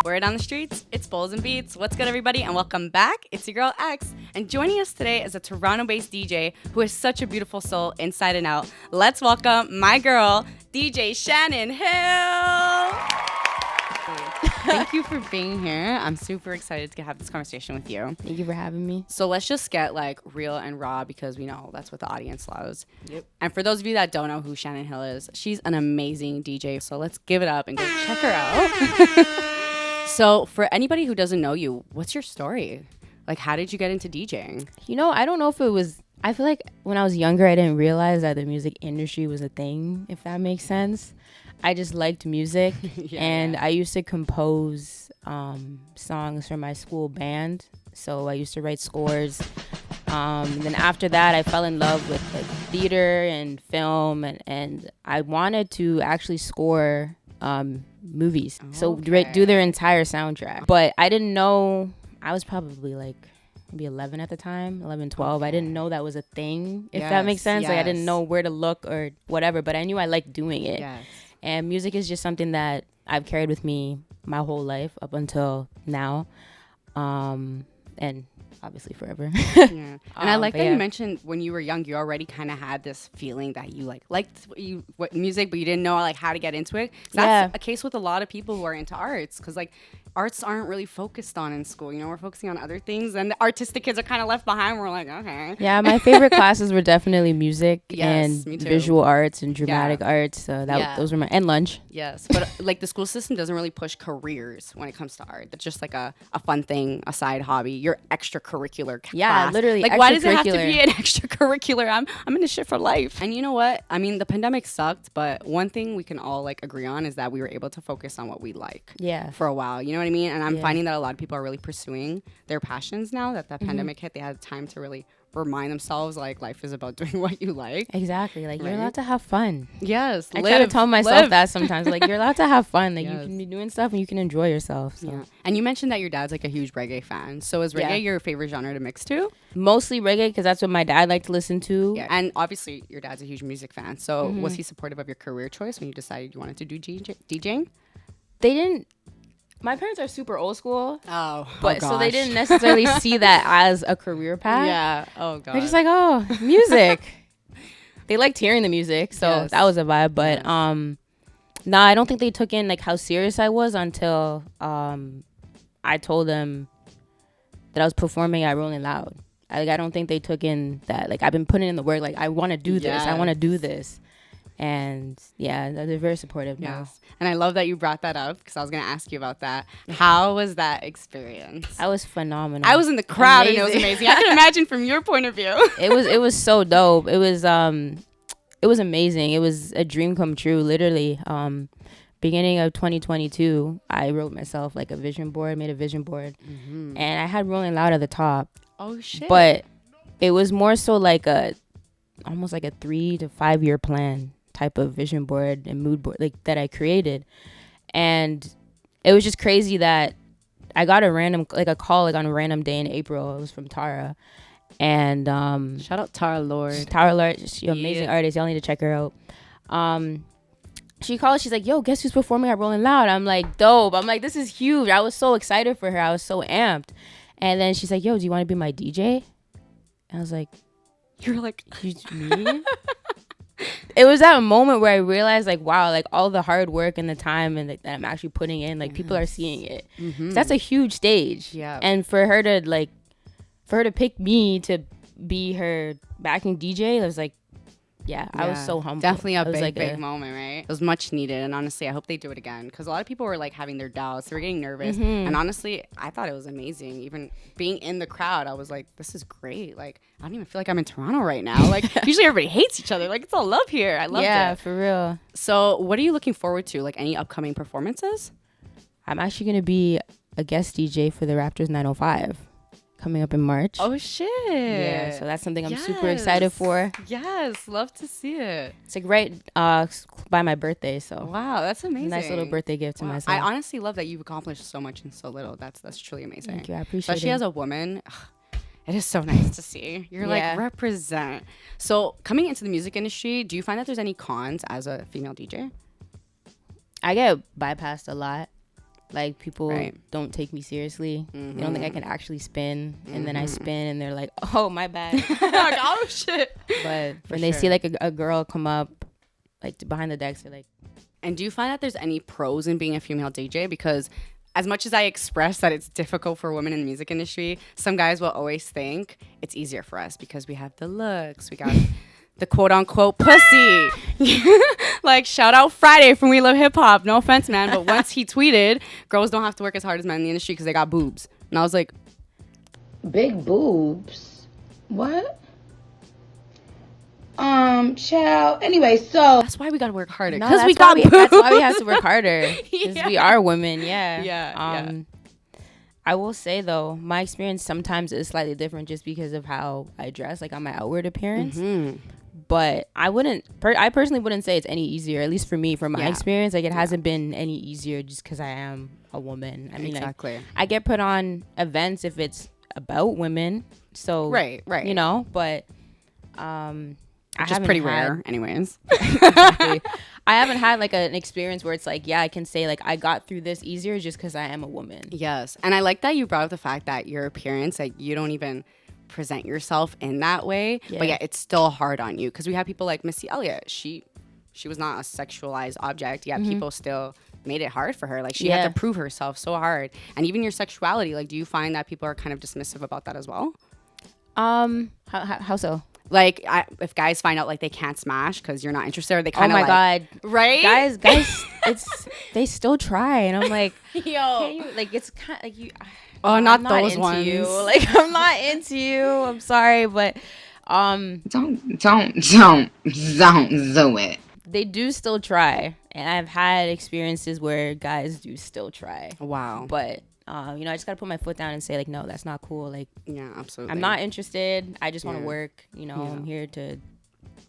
Word on the streets, it's Bowlznbeatz. What's good, everybody, and welcome back. It's your girl X, and joining us today is a Toronto-based DJ who has such a beautiful soul inside and out. Let's welcome my girl, DJ Shannyn Hill. Thank you for being here. I'm super excited to have this conversation with you. Thank you for having me. So let's just get like real and raw because we know that's what the audience loves. Yep. And for those of you that don't know who Shannyn Hill is, she's an amazing DJ. So let's give it up and go check her out. So for anybody who doesn't know you, what's your story? Like, how did you get into DJing? You know, I don't know if it was, I feel like when I was younger, I didn't realize that the music industry was a thing, if that makes sense. I just liked music I used to compose songs for my school band. So I used to write scores. Then after that, I fell in love with like theater and film and I wanted to actually score movies. So do their entire soundtrack. But I didn't know, I was probably like maybe 11 at the time, 11, 12. I didn't know that was a thing, if that makes sense. Like I didn't know where to look or whatever, but I knew I liked doing it. And music is just something that I've carried with me my whole life up until now. And obviously forever. And I like that you mentioned when you were young, you already kind of had this feeling that you liked music, but you didn't know like how to get into it. That's a case with a lot of people who are into arts, because like arts aren't really focused on in school. You know, we're focusing on other things, and the artistic kids are kind of left behind. We're like, okay. Yeah, my favorite classes were definitely music and visual arts and dramatic arts. So those were and lunch. Yes, but like the school system doesn't really push careers when it comes to art. It's just like a fun thing, a side hobby, your extracurricular class. Yeah, literally. Like, why does it have to be an extracurricular? I'm in this shit for life. And you know what? I mean, the pandemic sucked, but one thing we can all like agree on is that we were able to focus on what we like. For a while. You know what I mean? And I'm finding that a lot of people are really pursuing their passions now that the pandemic hit. They had time to really remind themselves like life is about doing what you like. Exactly. Like you're allowed to have fun. Yes. I try to tell myself that sometimes. Like you're allowed to have fun. Like you can be doing stuff and you can enjoy yourself. So. Yeah. And you mentioned that your dad's like a huge reggae fan. So is reggae your favorite genre to mix to? Mostly reggae because that's what my dad liked to listen to. Yeah. And obviously your dad's a huge music fan. So was he supportive of your career choice when you decided you wanted to do DJing? They didn't. My parents are super old school. But so they didn't necessarily see that as a career path. Yeah. Oh god. They're just like, oh, music. They liked hearing the music, so that was a vibe. But no, I don't think they took in like how serious I was until I told them that I was performing at Rolling Loud. I don't think they took in that like I've been putting in the work. Like I want to do this. I want to do this. And they're very supportive now. And I love that you brought that up because I was going to ask you about that. How was that experience? That was phenomenal. I was in the crowd and it was amazing. I can imagine from your point of view. It was so dope. It was amazing. It was a dream come true, literally. Beginning of 2022, I wrote myself like a vision board, made a vision board. And I had Rolling Loud at the top. Oh shit. But it was more so like almost like a 3 to 5 year plan type of vision board and mood board like that I created. And it was just crazy that I got a call like on a random day in April. It was from Tara. And shout out Tara Lord. Tara Lord, she's an amazing artist. Y'all need to check her out. She called, she's like, yo, guess who's performing at Rolling Loud? I'm like, dope. I'm like, this is huge. I was so excited for her. I was so amped. And then she's like, yo, do you want to be my DJ? And I was like, you're like, me? It was that moment where I realized like, wow, like all the hard work and the time and that I'm actually putting in, like people are seeing it. So that's a huge stage. Yeah. And for her to pick me to be her backing DJ, I was like, I was so humble. Definitely a big moment, right? It was much needed. And honestly, I hope they do it again because a lot of people were like having their doubts. They were getting nervous. And honestly, I thought it was amazing. Even being in the crowd, I was like, this is great. Like, I don't even feel like I'm in Toronto right now. Like, usually everybody hates each other. Like, it's all love here. I love it. Yeah, for real. So what are you looking forward to? Like, any upcoming performances? I'm actually going to be a guest DJ for the Raptors 905. Coming up in March. Oh shit. Yeah, so that's something I'm super excited for. Yes, love to see it. It's like right by my birthday, so wow, that's amazing. Nice little birthday gift to myself. I honestly love that you've accomplished so much in so little. That's truly amazing. Thank you, I appreciate it. Especially as a woman, it is so nice to see. You're like represent. So coming into the music industry, do you find that there's any cons as a female DJ? I get bypassed a lot. Like, people don't take me seriously. They don't think I can actually spin. And then I spin, and they're like, oh, my bad. Like, oh, shit. But when they see, like, a girl come up, like, behind the decks, they're like... And do you find that there's any pros in being a female DJ? Because as much as I express that it's difficult for women in the music industry, some guys will always think it's easier for us because we have the looks. We got the quote-unquote pussy. Like, shout out Friday from We Love Hip Hop. No offense, man. But once he tweeted, girls don't have to work as hard as men in the industry because they got boobs. And I was like... Big boobs? What? Child. Anyway, so... That's why we got to work harder. No, Because we got boobs. That's why we have to work harder. Because we are women, Yeah. I will say, though, my experience sometimes is slightly different just because of how I dress, like on my outward appearance. But I personally wouldn't say it's any easier, at least for me, from my experience. Like, it hasn't been any easier just because I am a woman. I mean, exactly. Like, I get put on events if it's about women. So, right. You know, but which is pretty rare anyways. Exactly. I haven't had like an experience where it's like, yeah, I can say like I got through this easier just because I am a woman. Yes. And I like that you brought up the fact that your appearance, like, you don't even present yourself in that way. Yeah. But yeah, it's still hard on you because we have people like Missy Elliott. She was not a sexualized object. Yeah, people still made it hard for her. Like, she had to prove herself so hard. And even your sexuality, like, do you find that people are kind of dismissive about that as well? How so? Like, if guys find out like they can't smash because you're not interested, or they kind of God, right? Guys, they still try, and I'm like, yo, like, it's kind of like you. Oh, not those ones. You. Like, I'm not into you. I'm sorry, but don't do it. They do still try, and I've had experiences where guys do still try. Wow. But I just gotta put my foot down and say like, no, that's not cool. Like, yeah, absolutely. I'm not interested. I just want to work. I'm here to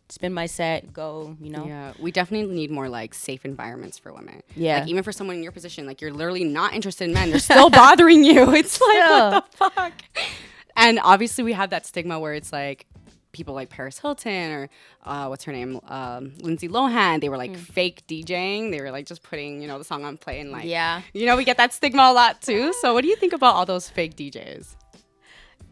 spin my set, go. Yeah, we definitely need more like safe environments for women. Yeah, like even for someone in your position, like you're literally not interested in men, they're still bothering you. It's like, what the fuck? And obviously we have that stigma where it's like people like Paris Hilton or what's her name, Lindsay Lohan, they were like fake DJing. They were like just putting the song on play, and like we get that stigma a lot too. So what do you think about all those fake DJs?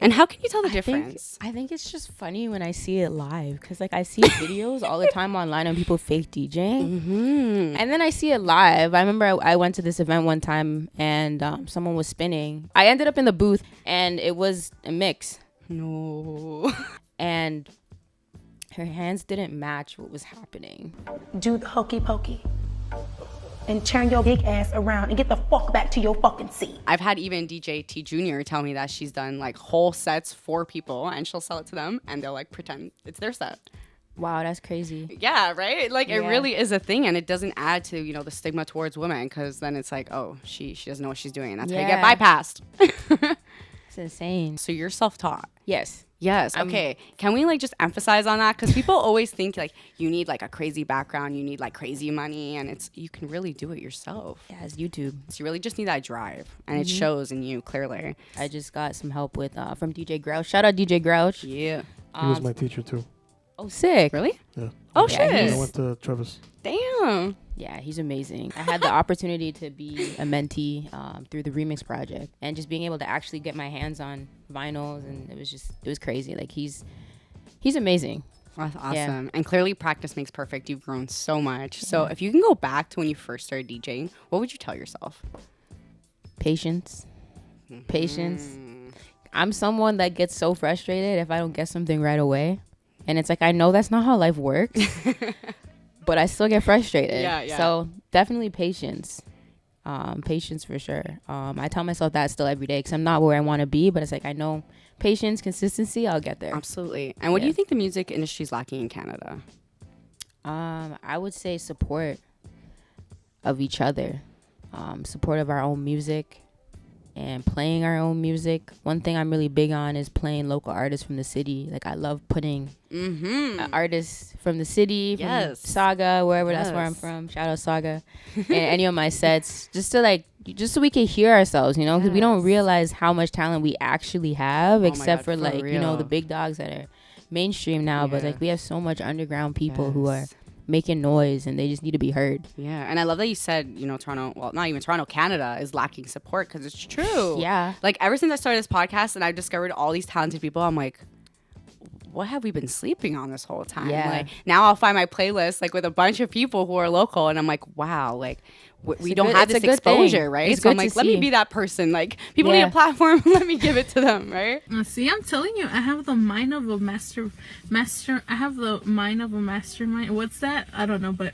And how can you tell the difference? I think it's just funny when I see it live, because like I see videos all the time online on people fake DJing, and then I see it live. I remember I went to this event one time and someone was spinning. I ended up in the booth and it was a mix. No. And her hands didn't match what was happening. Do the hokey pokey and turn your big ass around and get the fuck back to your fucking seat. I've had even DJ T Jr. tell me that she's done like whole sets for people and she'll sell it to them and they'll like pretend it's their set. Wow, that's crazy. Yeah, right? Like it really is a thing, and it doesn't add to, the stigma towards women, because then it's like, oh, she doesn't know what she's doing. And that's how you get bypassed. It's insane. So you're self-taught. Yes. Yes. Okay. Can we like just emphasize on that? Because people always think like you need like a crazy background, you need like crazy money, and you can really do it yourself. Yeah, it's YouTube. So you really just need that drive, and it shows in you clearly. I just got some help with from DJ Grouch. Shout out DJ Grouch. Yeah. He was my teacher too. Oh, sick. Really? Yeah. Oh, shit. I went to Travis. Damn. Yeah, he's amazing. I had the opportunity to be a mentee through the Remix Project, and just being able to actually get my hands on vinyls, and it was crazy. Like he's amazing. That's awesome. Yeah. And clearly practice makes perfect. You've grown so much. So if you can go back to when you first started DJing, what would you tell yourself? Patience. Patience. I'm someone that gets so frustrated if I don't get something right away. And it's like, I know that's not how life works, but I still get frustrated. Yeah. So definitely patience. Patience for sure. I tell myself that still every day because I'm not where I want to be, but it's like, I know patience, consistency, I'll get there. Absolutely. And what do you think the music industry is lacking in Canada? I would say support of each other, support of our own music, and playing our own music. One thing I'm really big on is playing local artists from the city. Like I love putting artists from the city, from Saga, wherever that's where I'm from. Shout out Saga. And any of my sets, just so we can hear ourselves, because we don't realize how much talent we actually have, except for like, the big dogs that are mainstream now. But like we have so much underground people who are making noise, and they just need to be heard. Yeah, and I love that you said, you know, Toronto, well, not even Toronto, Canada is lacking support, because it's true. Yeah. Like, ever since I started this podcast and I've discovered all these talented people, I'm like, what have we been sleeping on this whole time? Yeah. Like, now I'll find my playlist like with a bunch of people who are local, and I'm like, wow, like we don't have this exposure, right? It's so I'm good like, to let me see. be that person. Like, people need a platform, let me give it to them, right? See, I'm telling you, I have the mind of a master. I have the mind of a mastermind. What's that? I don't know, but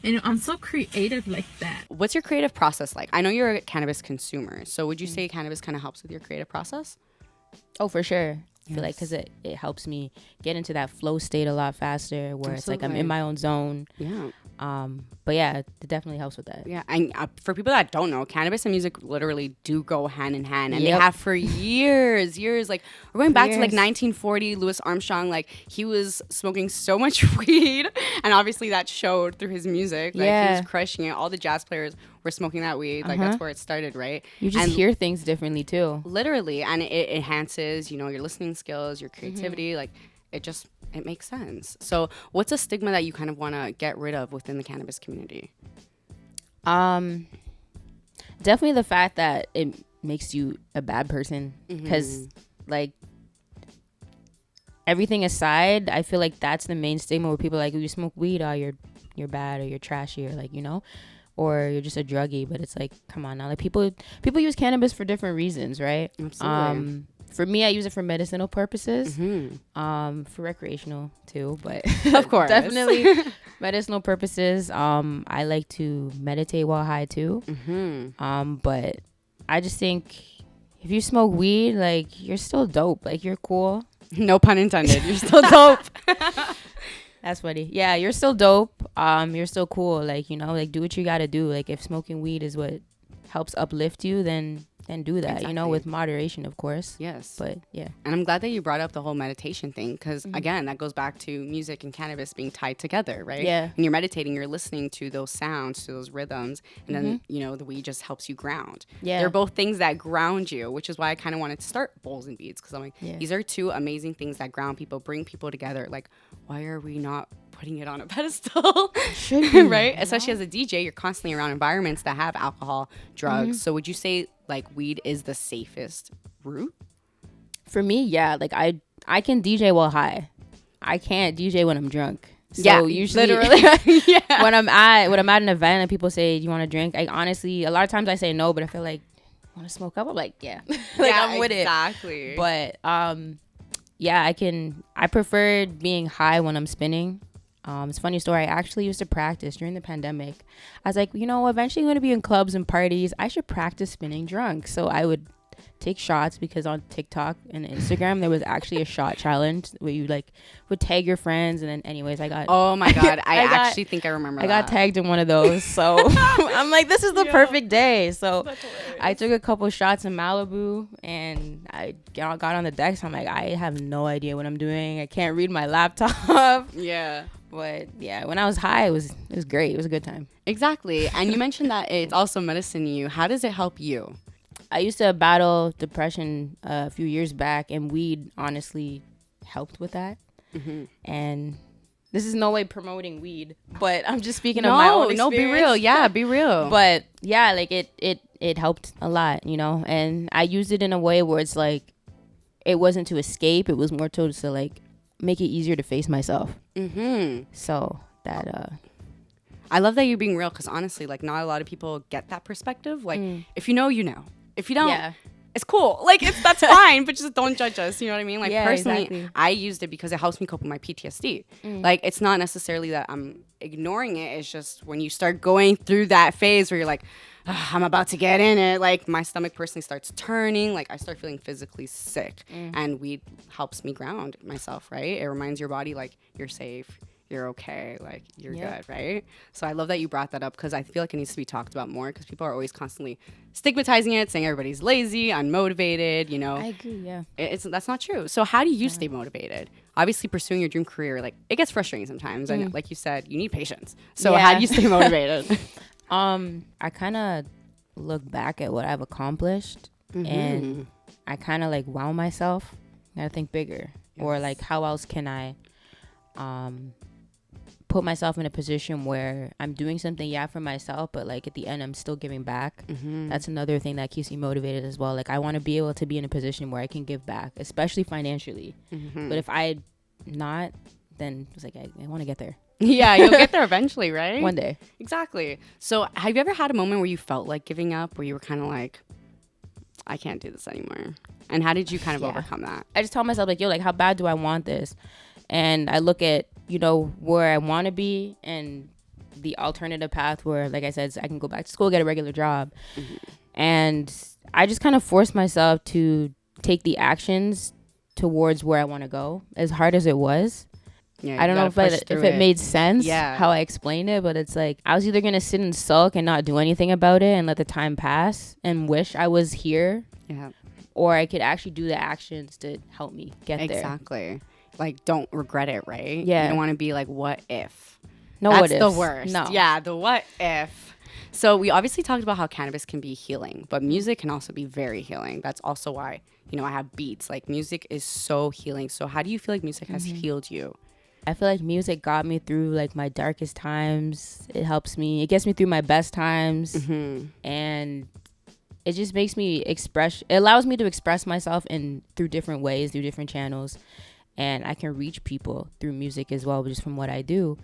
you know, I'm so creative like that. What's your creative process like? I know you're a cannabis consumer, so would you say cannabis kind of helps with your creative process? Oh, for sure. I feel like because it helps me get into that flow state a lot faster, where it's like I'm in my own zone. Yeah. But yeah, it definitely helps with that. Yeah, and for people that don't know, cannabis and music literally do go hand in hand, and they have for years. Like, we're going back to like 1940. Louis Armstrong, like, he was smoking so much weed, and obviously that showed through his music. Like, he was crushing it. All the jazz players were smoking that weed. Like, that's where it started, right? You just hear things differently too. Literally, and it enhances, you know, your listening skills, your creativity. Like, it makes sense. So what's a stigma that you kind of want to get rid of within the cannabis community? Definitely the fact that it makes you a bad person, because like, everything aside, I feel like that's the main stigma, where people are like, oh, you smoke weed, oh, you're bad, or you're trashy, or like, you know, or you're just a druggie. But it's like, come on now, like, people use cannabis for different reasons, right? Absolutely. For me, I use it for medicinal purposes, for recreational too, but of course, definitely medicinal purposes. I like to meditate while high too. But I just think if you smoke weed, like, you're still dope. Like, you're cool. No pun intended. You're still dope. That's funny. Yeah, you're still dope. You're still cool. Like, you know, like, do what you gotta do. Like, if smoking weed is what helps uplift you, then do that, you know, with moderation, of course. Yes. But yeah. And I'm glad that you brought up the whole meditation thing, because again, that goes back to music and cannabis being tied together, right? Yeah. When you're meditating, you're listening to those sounds, to those rhythms, and then, you know, the weed just helps you ground. Yeah. They're both things that ground you, which is why I kind of wanted to start Bowlznbeatz, because I'm like, these are two amazing things that ground people, bring people together. Like, why are we not putting it on a pedestal? Right? Especially as a DJ, you're constantly around environments that have alcohol, drugs. So would you say like weed is the safest route? For me, yeah. Like, I can DJ while high. I can't DJ when I'm drunk. So Yeah, usually, literally. Yeah. when I'm at an event and people say, "Do you want to drink?" I honestly, a lot of times I say no, but I feel like, want to smoke up? I'm like, yeah, like, I'm with exactly. it. But yeah, I prefer being high when I'm spinning. It's a funny story. I actually used to practice during the pandemic. I was like, you know, eventually I'm going to be in clubs and parties. I should practice spinning drunk. So I would take shots, because on TikTok and Instagram, there was actually a shot challenge where you like would tag your friends. And then anyways, I got... Oh my God. I actually think I remember that. I got tagged in one of those. So I'm like, this is the perfect day. So I took a couple shots in Malibu, and I got on the decks. I'm like, I have no idea what I'm doing. I can't read my laptop. Yeah. But yeah, when I was high, it was great. It was a good time. Exactly. And you mentioned that it's also medicine to you. How does it help you? I used to battle depression a few years back, and weed honestly helped with that. And this is no way promoting weed, but I'm just speaking of my own experience. No, be real. Yeah, be real. But yeah, like it helped a lot, you know. And I used it in a way where it's like, it wasn't to escape. It was more to like make it easier to face myself. So that I love that you're being real, because honestly, like, not a lot of people get that perspective. Like, if you know, you know. If you don't, it's cool. Like, that's fine, but just don't judge us. You know what I mean? Like, personally, exactly. I used it because it helps me cope with my PTSD. Like, it's not necessarily that I'm ignoring it. It's just when you start going through that phase where you're like, I'm about to get in it, like, my stomach personally starts turning. Like, I start feeling physically sick. And weed helps me ground myself, right? It reminds your body, like, you're safe. You're okay, like, you're good, right? So I love that you brought that up, because I feel like it needs to be talked about more, because people are always constantly stigmatizing it, saying everybody's lazy, unmotivated, you know. I agree, yeah. That's not true. So how do you stay motivated? Obviously, pursuing your dream career, like, it gets frustrating sometimes, and like you said, you need patience. So how do you stay motivated? I kind of look back at what I've accomplished, and I kind of like wow myself. I gotta think bigger, or like, how else can I put myself in a position where I'm doing something, for myself, but like at the end, I'm still giving back. That's another thing that keeps me motivated as well. Like I want to be able to be in a position where I can give back, especially financially. But if I not, then it's like I want to get there. Yeah, you'll get there eventually, right? One day. Exactly. So have you ever had a moment where you felt like giving up, where you were kind of like, I can't do this anymore? And how did you kind of overcome that? I just tell myself like, yo, like how bad do I want this? And I look at, where I want to be and the alternative path where, like I said, I can go back to school, get a regular job. And I just kind of forced myself to take the actions towards where I want to go, as hard as it was. Yeah, I don't know if it made sense how I explained it, but it's like I was either going to sit and sulk and not do anything about it and let the time pass and wish I was here. Yeah. Or I could actually do the actions to help me get there. Exactly. Like, don't regret it, right? Yeah. You don't want to be like, what if? No, That's what ifs. the worst. No. Yeah, the what if. So we obviously talked about how cannabis can be healing, but music can also be very healing. That's also why, I have beats. Like, music is so healing. So how do you feel like music has healed you? I feel like music got me through like my darkest times. It helps me. It gets me through my best times. And it just makes me it allows me to express myself through different ways, through different channels. And I can reach people through music as well, just from what I do.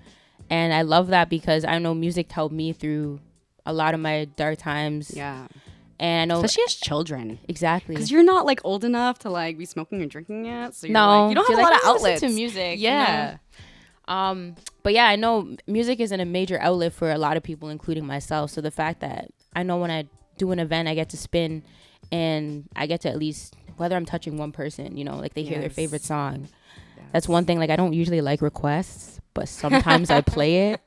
And I love that because I know music helped me through a lot of my dark times. Yeah. And I know, especially as children. Exactly. Because you're not like old enough to like be smoking or drinking yet. So you're no, you don't have a lot of outlets to music. Yeah. But yeah, I know music isn't a major outlet for a lot of people, including myself. So the fact that I know when I do an event, I get to spin and I get to at least, whether I'm touching one person, like they hear their favorite song. That's one thing. Like I don't usually like requests, but sometimes I play it.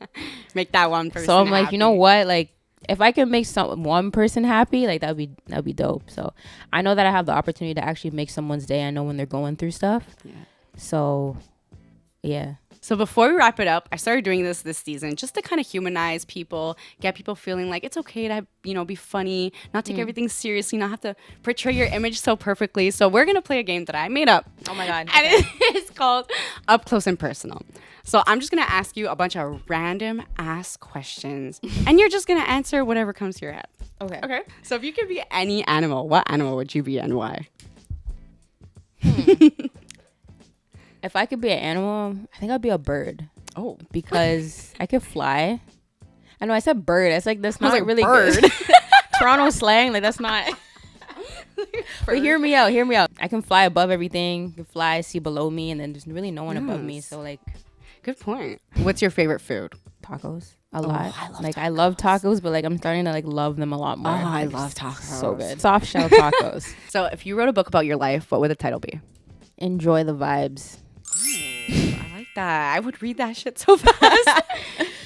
Make that one person. So I'm like, happy. you know what? Like if I can make one person happy, like that'd be dope. So I know that I have the opportunity to actually make someone's day. I know when they're going through stuff. Yeah. So yeah. So before we wrap it up, I started doing this season just to kind of humanize people, get people feeling like it's okay to, be funny, not take everything seriously, not have to portray your image so perfectly. So we're going to play a game that I made up. Oh my God. And it's called Up Close and Personal. So I'm just going to ask you a bunch of random ass questions and you're just going to answer whatever comes to your head. Okay. So if you could be any animal, what animal would you be and why? If I could be an animal, I think I'd be a bird. Oh. Because I could fly. I know I said bird. It's like, that's not like really bird. Good. Toronto slang, like that's not. But hear me out. I can fly above everything. Can fly, see below me, and then there's really no one above me. So like. Good point. What's your favorite food? Tacos. A lot. I love tacos, but like I'm starting to like love them a lot more. Oh, I love tacos. So good. Soft shell tacos. So if you wrote a book about your life, what would the title be? Enjoy the vibes. I like that. I would read that shit so fast.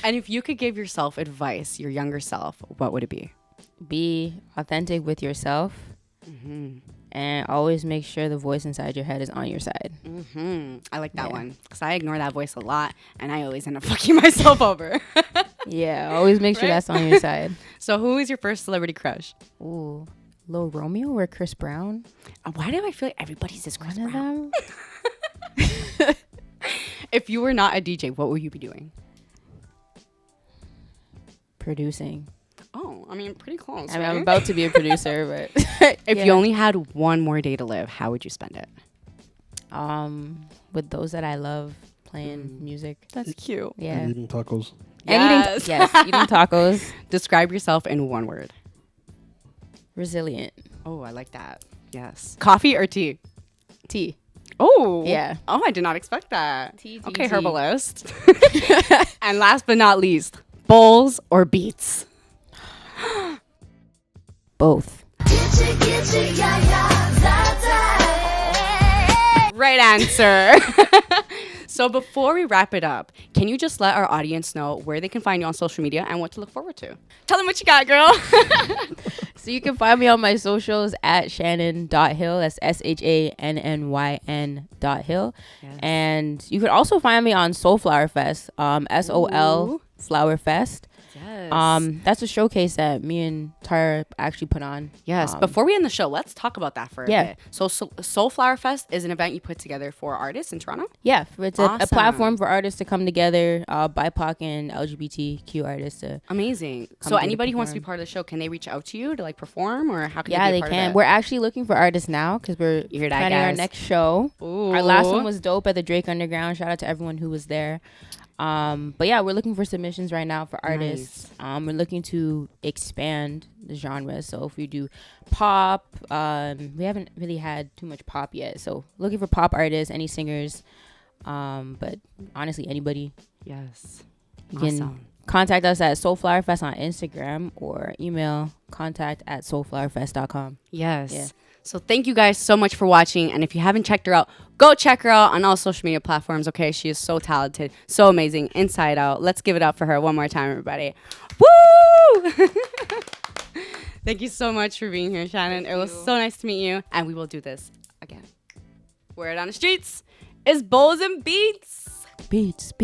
And if you could give yourself advice, your younger self, what would it be? Be authentic with yourself. And always make sure the voice inside your head is on your side. I like that one. Because I ignore that voice a lot. And I always end up fucking myself over. Yeah, always make sure that's on your side. So who is your first celebrity crush? Ooh, Lil Romeo or Chris Brown? Why do I feel like everybody's this Chris One Brown? of them? If you were not a DJ, what would you be doing? Producing. Oh, I mean, pretty close. I mean, right? I'm about to be a producer, but if you only had one more day to live, how would you spend it? With those that I love playing music. That's cute. Yeah. And eating tacos. Yes. Eating tacos. Describe yourself in one word. Resilient. Oh, I like that. Yes. Coffee or tea? Tea. Oh. Yeah. Oh, I did not expect that. Tea, okay, tea. herbalist. And last but not least, bowls or beats? Both. Right answer. So before we wrap it up, can you just let our audience know where they can find you on social media and what to look forward to? Tell them what you got, girl. So you can find me on my socials at Shannyn.Hill. That's SHANNYN.Hill. Yes. And you could also find me on Soul Flower Fest, SOL Flower Fest. Yes. That's a showcase that me and Tara actually put on. Yes. Before we end the show, let's talk about that for a bit. So Soulflower Fest is an event you put together for artists in Toronto? Yeah. It's a platform for artists to come together, BIPOC and LGBTQ artists to Amazing. So anybody who wants to be part of the show, can they reach out to you to like perform, or how can they be a they part can. of it? We're actually looking for artists now because we're planning our next show. Ooh. Our last one was dope at the Drake Underground. Shout out to everyone who was there. But yeah, we're looking for submissions right now for artists. Nice. We're looking to expand the genres. So if we do pop, we haven't really had too much pop yet. So looking for pop artists, any singers, but honestly, anybody. Yes. You can contact us at Soulflowerfest on Instagram or email contact@soulflowerfest.com. Yes. Yeah. So thank you guys so much for watching. And if you haven't checked her out, go check her out on all social media platforms. Okay, she is so talented, so amazing, inside out. Let's give it up for her one more time, everybody. Woo! Thank you so much for being here, Shannyn. It was so nice to meet you, and we will do this again. Word on the streets is Bowlznbeatz. Beats.